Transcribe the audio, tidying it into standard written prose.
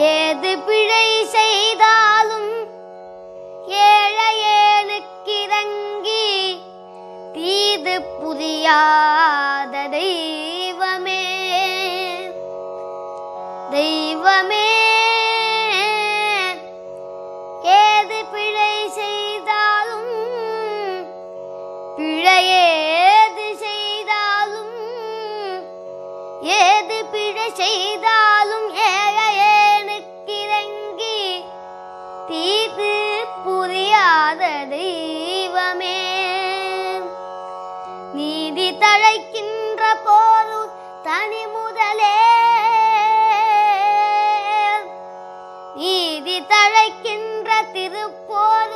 ஏது பிழை செய்தாலும் ஏழையேனுக்கிறங்கி தீது புரியாத தெய்வமே தெய்வமே. ஏது பிழை செய்தாலும் பிழையேது செய்தாலும் ஏது பிழை செய்தாலும் ஏழையேனுக்கிறங்கி தீது புரியாத தெய்வமே. நீதி தழைக்கின்ற போது தனி முதலே நீதி தழைக்கின்ற திருப்போர்